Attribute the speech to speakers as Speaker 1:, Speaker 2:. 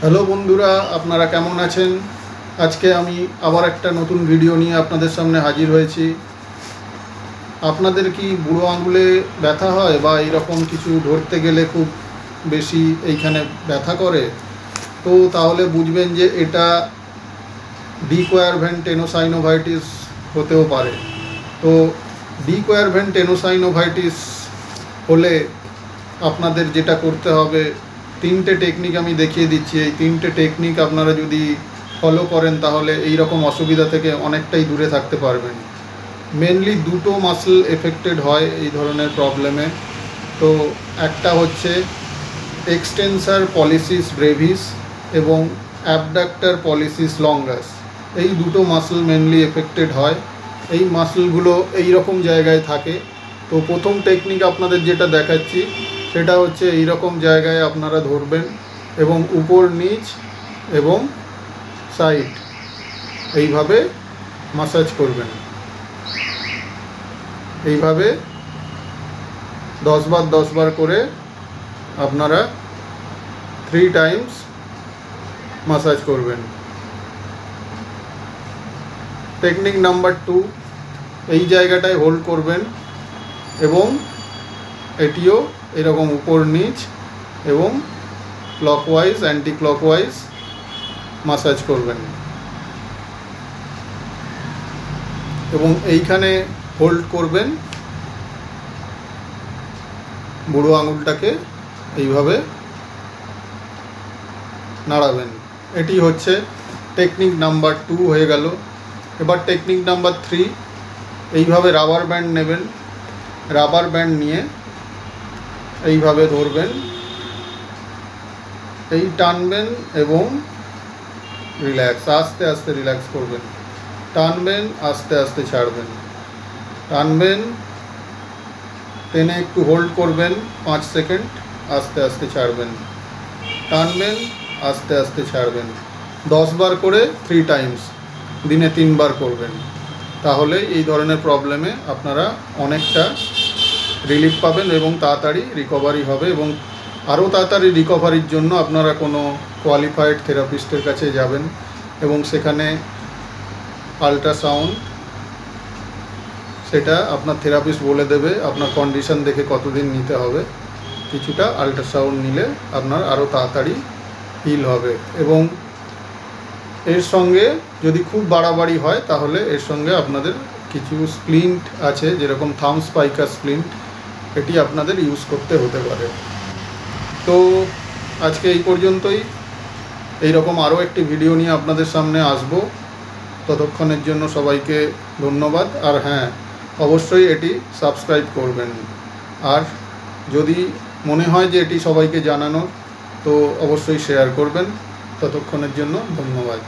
Speaker 1: Hello বন্ধুরা, আপনারা কেমন আছেন? আজকে আমি আবার একটা নতুন ভিডিও নিয়ে আপনাদের সামনে হাজির হয়েছি। আপনাদের কি বুড়ো আঙুলে ব্যথা হয় বা এরকম কিছু ধরতে গেলে খুব বেশি এইখানে ব্যথা করে? তো তাহলে বুঝবেন যে এটা ডিকোয়ারভ্যান্ট টেনোসাইনোভাইটিস হতেও পারে। তো ডিকোয়ারভ্যান্ট টেনোসাইনোভাইটিস হলে আপনাদের যেটা করতে হবে, তিনটে টেকনিক আমি দেখিয়ে দিচ্ছি। এই তিনটে টেকনিক আপনারা যদি ফলো করেন তাহলে এই রকম অসুবিধা থেকে অনেকটাই দূরে থাকতে পারবেন। মেনলি দুটো মাসল এফেক্টেড হয় এই ধরনের প্রবলেমে। তো একটা হচ্ছে এক্সটেন্সার পলিসিস ব্রেভিস এবং অ্যাবডাক্টার পলিসিস লঙ্গাস। এই দুটো মাসল মেনলি এফেক্টেড হয়। এই মাসলগুলো এই রকম জায়গায় থাকে। তো প্রথম টেকনিক আপনাদের যেটা দেখাচ্ছি সেটা হচ্ছে এই রকম জায়গায় আপনারা ধরবেন এবং উপর নিচ এবং সাইড এইভাবে মাসাজ করবেন। এইভাবে 10 বার করে আপনারা 3 টাইমস মাসাজ করবেন। টেকনিক নাম্বার 2, এই জায়গাটায় হোল্ড করবেন এবং এটিও এরকম উপর নিচ এবং ক্লকওয়াইজ অ্যান্টি ক্লকওয়াইজ মাসাজ করবেন এবং এইখানে হোল্ড করবেন। বুড়ো আঙুলটাকে এইভাবে নাড়াবেন। এটি হচ্ছে টেকনিক নাম্বার 2 হয়ে গেল। এবার টেকনিক নাম্বার 3, এইভাবে রাবার ব্যান্ড নেবেন। রাবার ব্যান্ড নিয়ে এইভাবে ধরবেন, এই টানবেন এবং রিল্যাক্স, আস্তে আস্তে রিল্যাক্স করবেন। টানবেন, আস্তে আস্তে ছাড়বেন। টানবেন, টেনে একটু হোল্ড করবেন 5 সেকেন্ড, আস্তে আস্তে ছাড়বেন। টানবেন, আস্তে আস্তে ছাড়বেন। 10 বার করে 3 টাইমস, দিনে 3 বার করবেন। তাহলে এই ধরনের প্রবলেমে আপনারা অনেকটা রিলিফ পাবেন এবং তাড়াতাড়ি রিকভারি হবে। এবং আরও তাড়াতাড়ি রিকভারির জন্য আপনারা কোনো কোয়ালিফাইড থেরাপিস্টের কাছে যাবেন এবং সেখানে আল্ট্রাসাউন্ড, সেটা আপনার থেরাপিস্ট বলে দেবে আপনার কন্ডিশন দেখে কতদিন নিতে হবে। কিছুটা আল্ট্রাসাউন্ড নিলে আপনার আরও তাড়াতাড়ি হিল হবে। এবং এর সঙ্গে যদি খুব বাড়াবাড়ি হয় তাহলে এর সঙ্গে আপনাদের কিছু স্প্লিন্ট আছে, যেরকম থাম স্পাইকার স্প্লিন্ট, এটি আপনাদের ইউজ করতে হতে পারে। তো আজকে এই পর্যন্তই। এইরকম আরও একটি ভিডিও নিয়ে আপনাদের সামনে আসব। ততক্ষণের জন্য সবাইকে ধন্যবাদ। আর হ্যাঁ, অবশ্যই এটি সাবস্ক্রাইব করবেন। আর যদি মনে হয় যে এটি সবাইকে জানানো, তো অবশ্যই শেয়ার করবেন। ততক্ষণের জন্য ধন্যবাদ।